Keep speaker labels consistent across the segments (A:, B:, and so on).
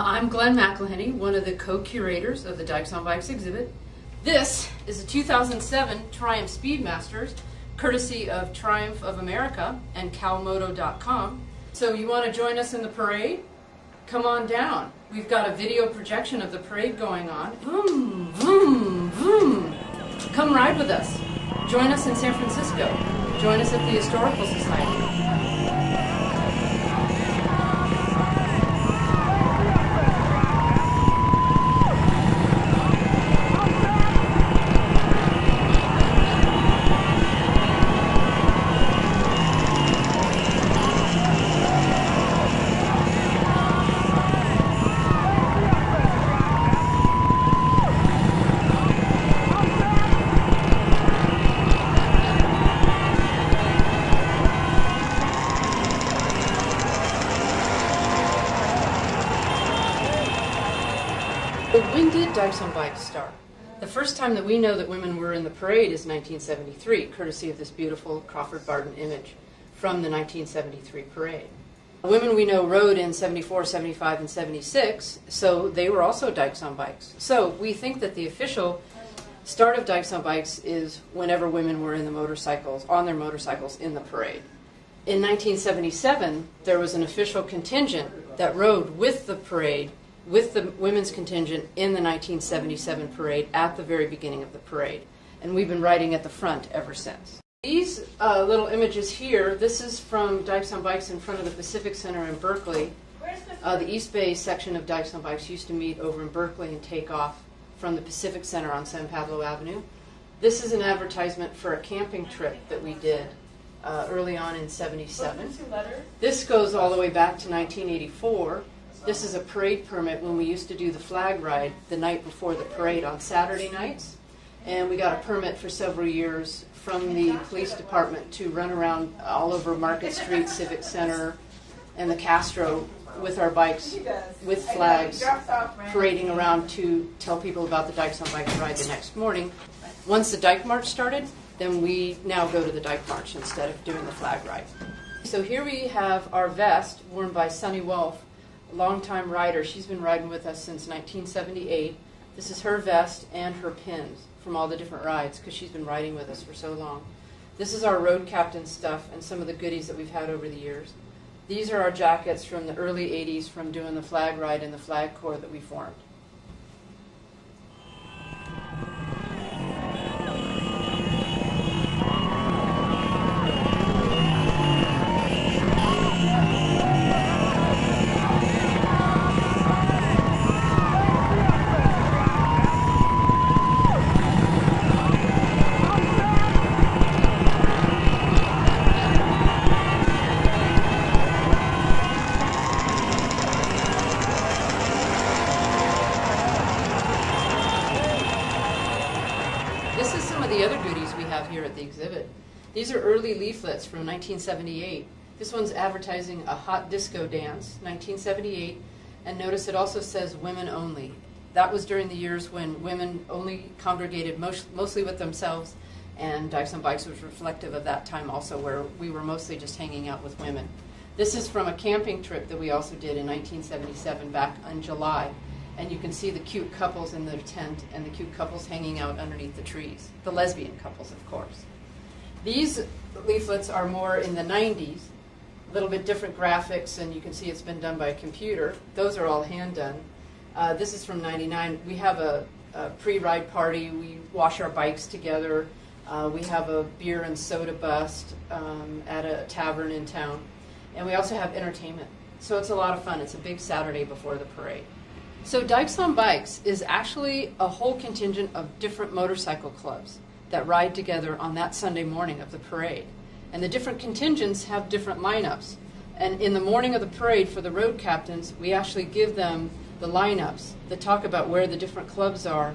A: I'm Glenne McElhinney, one of the co-curators of the Dykes on Bikes exhibit. This is a 2007 Triumph Speedmasters, courtesy of Triumph of America and calmoto.com. So you want to join us in the parade? Come on down. We've got a video projection of the parade going on. Vroom, vroom, vroom. Come ride with us. Join us in San Francisco. Join us at the Historical Society. When did Dykes on Bikes start? The first time that we know that women were in the parade is 1973, courtesy of this beautiful Crawford Barton image from the 1973 parade. Women we know rode in 74, 75, and 76, so they were also Dykes on Bikes. So we think that the official start of Dykes on Bikes is whenever women were in the motorcycles, on their motorcycles in the parade. In 1977, there was an official contingent that rode with the parade, with the women's contingent in the 1977 parade at the very beginning of the parade. And we've been riding at the front ever since. These little images here, this is from Dykes on Bikes in front of the Pacific Center in Berkeley. The East Bay section of Dykes on Bikes used to meet over in Berkeley and take off from the Pacific Center on San Pablo Avenue. This is an advertisement for a camping trip that we did early on in '77. This goes all the way back to 1984. This is a parade permit when we used to do the flag ride the night before the parade on Saturday nights. And we got a permit for several years from the police department to run around all over Market Street, Civic Center, and the Castro with our bikes, with flags, parading around to tell people about the Dykes on Bikes ride the next morning. Once the Dyke March started, then we now go to the Dyke March instead of doing the flag ride. So here we have our vest worn by Sunny Wolf, longtime rider. She's been riding with us since 1978. This is her vest and her pins from all the different rides because she's been riding with us for so long. This is our road captain stuff and some of the goodies that we've had over the years. These are our jackets from the early 80s from doing the flag ride and the flag corps that we formed. This is some of the other goodies we have here at the exhibit. These are early leaflets from 1978. This one's advertising a hot disco dance, 1978, and notice it also says women only. That was during the years when women only congregated mostly with themselves, and Dykes on Bikes was reflective of that time also, where we were mostly just hanging out with women. This is from a camping trip that we also did in 1977 back in July. And you can see the cute couples in their tent and the cute couples hanging out underneath the trees. The lesbian couples, of course. These leaflets are more in the 90s, a little bit different graphics, and you can see it's been done by a computer. Those are all hand done. This is from 99. We have a pre-ride party. We wash our bikes together. We have a beer and soda bust at a tavern in town. And we also have entertainment. So it's a lot of fun. It's a big Saturday before the parade. So Dykes on Bikes is actually a whole contingent of different motorcycle clubs that ride together on that Sunday morning of the parade. And the different contingents have different lineups. And in the morning of the parade for the road captains, we actually give them the lineups that talk about where the different clubs are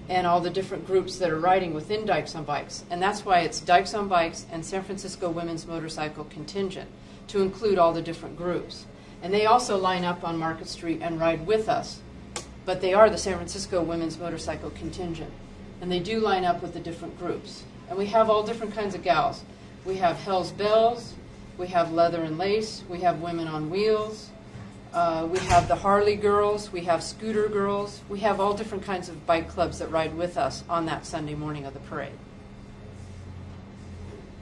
A: and all the different groups that are riding within Dykes on Bikes. And that's why it's Dykes on Bikes and San Francisco Women's Motorcycle Contingent, to include all the different groups. And they also line up on Market Street and ride with us. But they are the San Francisco Women's Motorcycle Contingent. And they do line up with the different groups. And we have all different kinds of gals. We have Hell's Bells, we have Leather and Lace, we have Women on Wheels, We have the Harley girls, we have scooter girls, we have all different kinds of bike clubs that ride with us on that Sunday morning of the parade.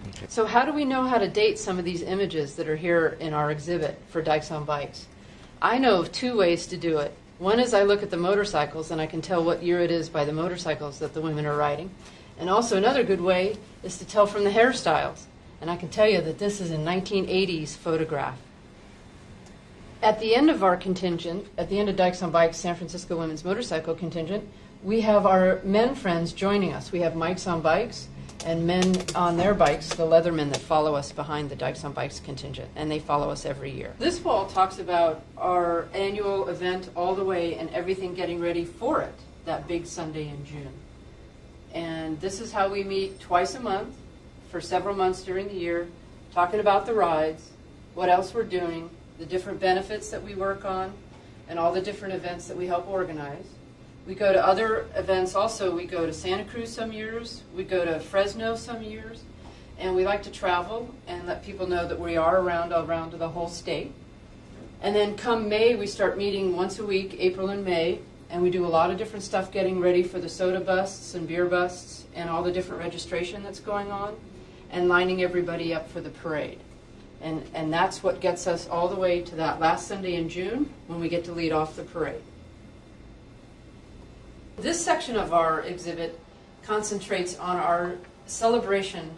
A: Okay. So how do we know how to date some of these images that are here in our exhibit for Dykes on Bikes? I know of two ways to do it. One is I look at the motorcycles and I can tell what year it is by the motorcycles that the women are riding. And also another good way is to tell from the hairstyles. And I can tell you that this is a 1980s photograph. At the end of our contingent, at the end of Dykes on Bikes, San Francisco Women's Motorcycle Contingent, we have our men friends joining us. We have Mikes on Bikes and men on their bikes, the Leathermen that follow us behind the Dykes on Bikes contingent, and they follow us every year. This wall talks about our annual event all the way and everything getting ready for it, that big Sunday in June. And this is how we meet twice a month for several months during the year, talking about the rides, what else we're doing, the different benefits that we work on, and all the different events that we help organize. We go to other events also. We go to Santa Cruz some years, we go to Fresno some years, and we like to travel and let people know that we are around the whole state. And then come May, we start meeting once a week, April and May, and we do a lot of different stuff getting ready for the soda busts and beer busts and all the different registration that's going on, and lining everybody up for the parade. And that's what gets us all the way to that last Sunday in June when we get to lead off the parade. This section of our exhibit concentrates on our celebration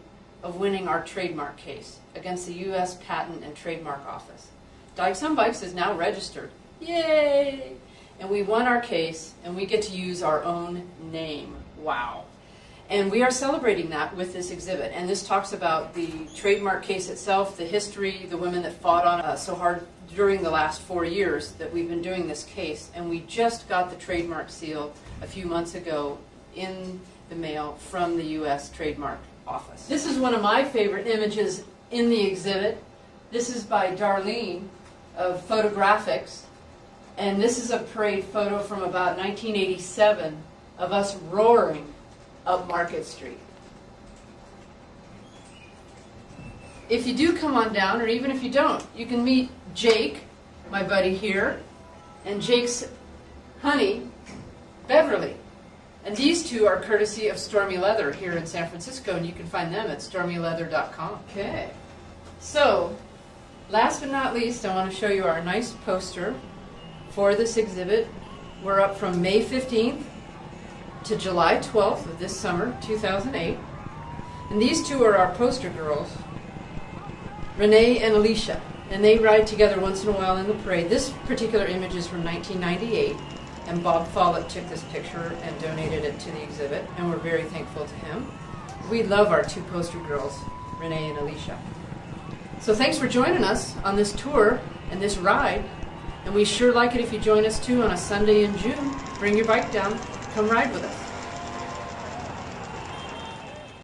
A: of winning our trademark case against the U.S. Patent and Trademark Office. Dykes on Bikes is now registered. Yay! And we won our case, and we get to use our own name. Wow. And we are celebrating that with this exhibit. And this talks about the trademark case itself, the history, the women that fought on so hard during the last 4 years that we've been doing this case. And we just got the trademark seal a few months ago in the mail from the U.S. Trademark Office. This is one of my favorite images in the exhibit. This is by Darlene of Photographics. And this is a parade photo from about 1987 of us roaring up Market Street. If you do come on down, or even if you don't, you can meet Jake, my buddy here, and Jake's honey, Beverly. And these two are courtesy of Stormy Leather here in San Francisco, and you can find them at stormyleather.com. Okay. So, last but not least, I want to show you our nice poster for this exhibit. We're up from May 15th to July 12th of this summer, 2008. And these two are our poster girls, Renee and Alicia. And they ride together once in a while in the parade. This particular image is from 1998, and Bob Follett took this picture and donated it to the exhibit, and we're very thankful to him. We love our two poster girls, Renee and Alicia. So thanks for joining us on this tour and this ride, and we sure like it if you join us too on a Sunday in June. Bring your bike down. Come ride with us.